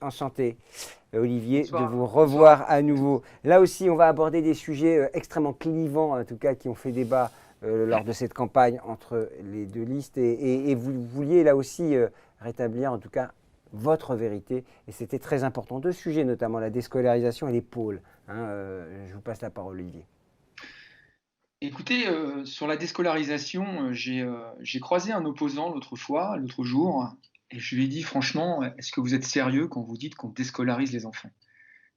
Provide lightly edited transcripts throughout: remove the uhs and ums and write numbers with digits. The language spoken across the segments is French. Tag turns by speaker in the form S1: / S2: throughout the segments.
S1: Enchanté, Olivier, de
S2: Bonsoir.
S1: vous
S2: Bonsoir.
S1: revoir à nouveau. Là aussi, on va aborder des sujets extrêmement clivants, en tout cas, qui ont fait débat lors de cette campagne entre les deux listes. Et vous vouliez là aussi rétablir, en tout cas, votre vérité. Et c'était très important. Deux sujets, notamment la déscolarisation et les pôles. Je vous passe la parole, Olivier.
S2: Écoutez, sur la déscolarisation, j'ai croisé un opposant l'autre jour, et je lui ai dit franchement, est-ce que vous êtes sérieux quand vous dites qu'on déscolarise les enfants?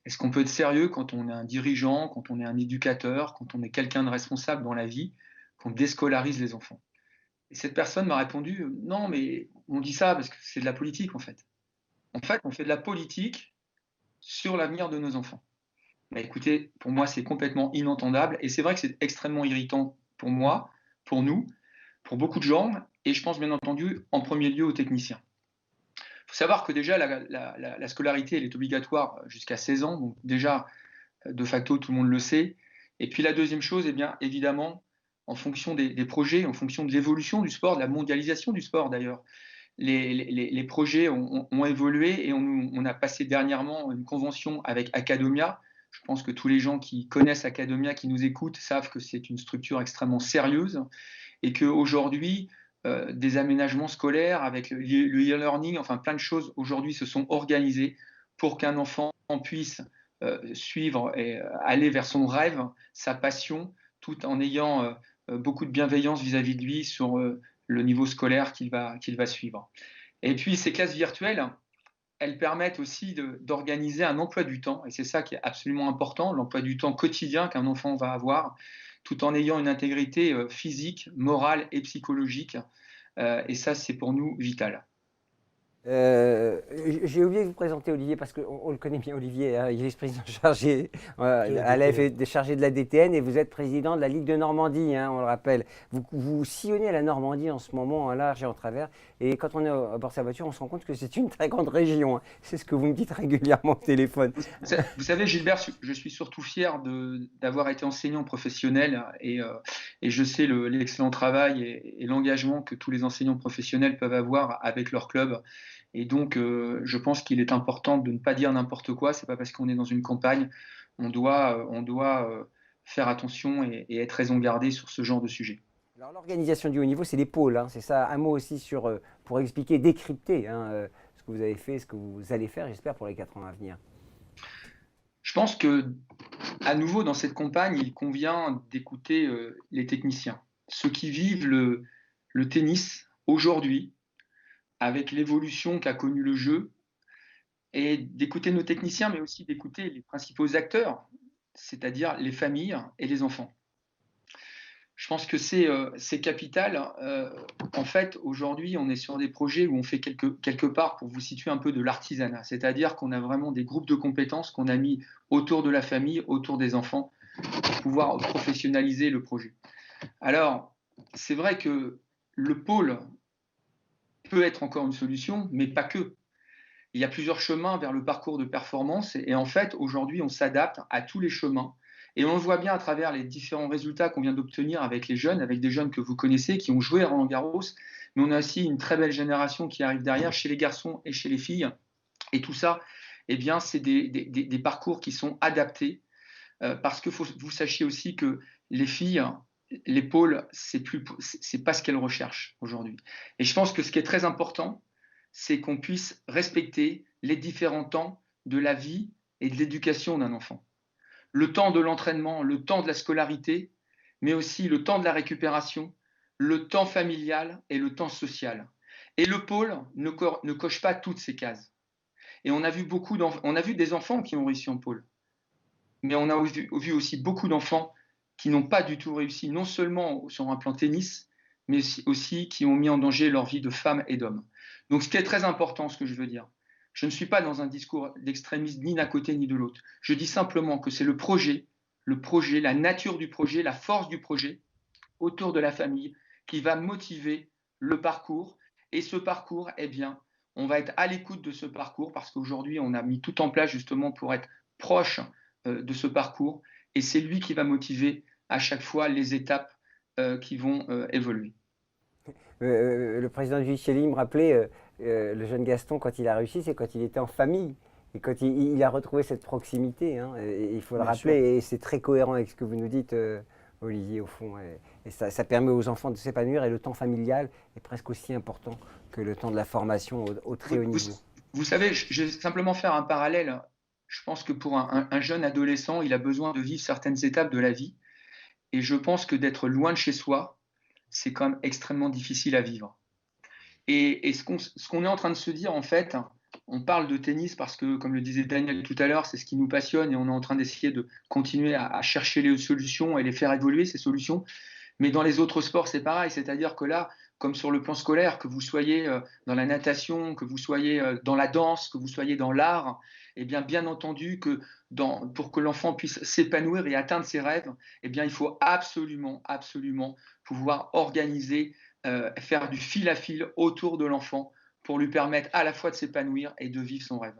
S2: Est-ce qu'on peut être sérieux quand on est un dirigeant, quand on est un éducateur, quand on est quelqu'un de responsable dans la vie, qu'on déscolarise les enfants? Et cette personne m'a répondu, non, mais on dit ça parce que c'est de la politique en fait. En fait, on fait de la politique sur l'avenir de nos enfants. Bah, écoutez, pour moi, c'est complètement inentendable et c'est vrai que c'est extrêmement irritant pour moi, pour nous, pour beaucoup de gens et je pense bien entendu en premier lieu aux techniciens. Il faut savoir que déjà la scolarité elle est obligatoire jusqu'à 16 ans, donc déjà de facto tout le monde le sait. Et puis la deuxième chose, eh bien évidemment, en fonction des projets, en fonction de l'évolution du sport, de la mondialisation du sport d'ailleurs, les projets ont évolué et on a passé dernièrement une convention avec Academia. Je pense que tous les gens qui connaissent Academia, qui nous écoutent, savent que c'est une structure extrêmement sérieuse et qu'aujourd'hui, des aménagements scolaires avec le e-learning, enfin plein de choses aujourd'hui se sont organisées pour qu'un enfant puisse suivre et aller vers son rêve, sa passion, tout en ayant beaucoup de bienveillance vis-à-vis de lui sur le niveau scolaire qu'il va suivre. Et puis ces classes virtuelles, elles permettent aussi d'organiser un emploi du temps, et c'est ça qui est absolument important, l'emploi du temps quotidien qu'un enfant va avoir, tout en ayant une intégrité physique, morale et psychologique. Et ça, c'est pour nous vital.
S1: Euh, j'ai oublié de vous présenter Olivier parce qu'on le connaît bien, Olivier. Il est vice-président chargé
S3: De la
S1: à
S3: DTN.
S1: l'AFE, chargé de la DTN et vous êtes président de la Ligue de Normandie, on le rappelle. Vous sillonnez la Normandie en ce moment en large et en travers. Et quand on est à bord de sa voiture, on se rend compte que c'est une très grande région. C'est ce que vous me dites régulièrement au téléphone.
S2: Vous savez, Gilbert, je suis surtout fier d'avoir été enseignant professionnel et je sais l'excellent travail et l'engagement que tous les enseignants professionnels peuvent avoir avec leur club. Et donc, je pense qu'il est important de ne pas dire n'importe quoi. C'est pas parce qu'on est dans une campagne, on doit faire attention et être raison gardée sur ce genre de sujet.
S1: Alors l'organisation du haut niveau, c'est les pôles. C'est ça. Un mot aussi pour expliquer, décrypter ce que vous avez fait, ce que vous allez faire, j'espère, pour les 4 ans à venir.
S2: Je pense que, à nouveau, dans cette campagne, il convient d'écouter les techniciens, ceux qui vivent le tennis aujourd'hui, avec l'évolution qu'a connu le jeu, et d'écouter nos techniciens, mais aussi d'écouter les principaux acteurs, c'est-à-dire les familles et les enfants. Je pense que c'est capital. En fait, aujourd'hui, on est sur des projets où on fait quelque part, pour vous situer un peu, de l'artisanat. C'est-à-dire qu'on a vraiment des groupes de compétences qu'on a mis autour de la famille, autour des enfants, pour pouvoir professionnaliser le projet. Alors, c'est vrai que le pôle peut être encore une solution, mais pas que. Il y a plusieurs chemins vers le parcours de performance et en fait, aujourd'hui, on s'adapte à tous les chemins. Et on le voit bien à travers les différents résultats qu'on vient d'obtenir avec les jeunes, avec des jeunes que vous connaissez, qui ont joué à Roland-Garros, mais on a aussi une très belle génération qui arrive derrière, chez les garçons et chez les filles. Et tout ça, eh bien, c'est des parcours qui sont adaptés, parce que faut, vous sachiez aussi que les filles, les pôles, c'est pas ce qu'elles recherchent aujourd'hui. Et je pense que ce qui est très important, c'est qu'on puisse respecter les différents temps de la vie et de l'éducation d'un enfant. Le temps de l'entraînement, le temps de la scolarité, mais aussi le temps de la récupération, le temps familial et le temps social. Et le pôle ne coche pas toutes ces cases. Et on a vu des enfants qui ont réussi en pôle, mais on a vu aussi beaucoup d'enfants qui n'ont pas du tout réussi, non seulement sur un plan tennis, mais aussi qui ont mis en danger leur vie de femme et d'homme. Donc ce qui est très important, ce que je veux dire, je ne suis pas dans un discours d'extrémisme ni d'un côté ni de l'autre. Je dis simplement que c'est le projet, la nature du projet, la force du projet autour de la famille qui va motiver le parcours. Et ce parcours, eh bien, on va être à l'écoute de ce parcours parce qu'aujourd'hui, on a mis tout en place justement pour être proche de ce parcours. Et c'est lui qui va motiver à chaque fois les étapes qui vont évoluer.
S1: Le président Giulicelli me rappelait, le jeune Gaston, quand il a réussi, c'est quand il était en famille. Et quand il a retrouvé cette proximité, hein, et il faut le
S2: Bien
S1: rappeler,
S2: sûr.
S1: et c'est très cohérent avec ce que vous nous dites, Olivier, au fond. Et ça permet aux enfants de s'épanouir, et le temps familial est presque aussi important que le temps de la formation au très
S2: Vous,
S1: haut
S2: vous-
S1: niveau.
S2: vous savez, je vais simplement faire un parallèle. Je pense que pour un jeune adolescent, il a besoin de vivre certaines étapes de la vie. Et je pense que d'être loin de chez soi, c'est quand même extrêmement difficile à vivre. Et ce qu'on est en train de se dire, en fait, on parle de tennis parce que, comme le disait Daniel tout à l'heure, c'est ce qui nous passionne et on est en train d'essayer de continuer à chercher les solutions et les faire évoluer, ces solutions. Mais dans les autres sports, c'est pareil. C'est-à-dire que là, comme sur le plan scolaire, que vous soyez dans la natation, que vous soyez dans la danse, que vous soyez dans l'art, eh bien entendu que pour que l'enfant puisse s'épanouir et atteindre ses rêves, eh bien, il faut absolument, absolument pouvoir organiser, faire du fil à fil autour de l'enfant pour lui permettre à la fois de s'épanouir et de vivre son rêve.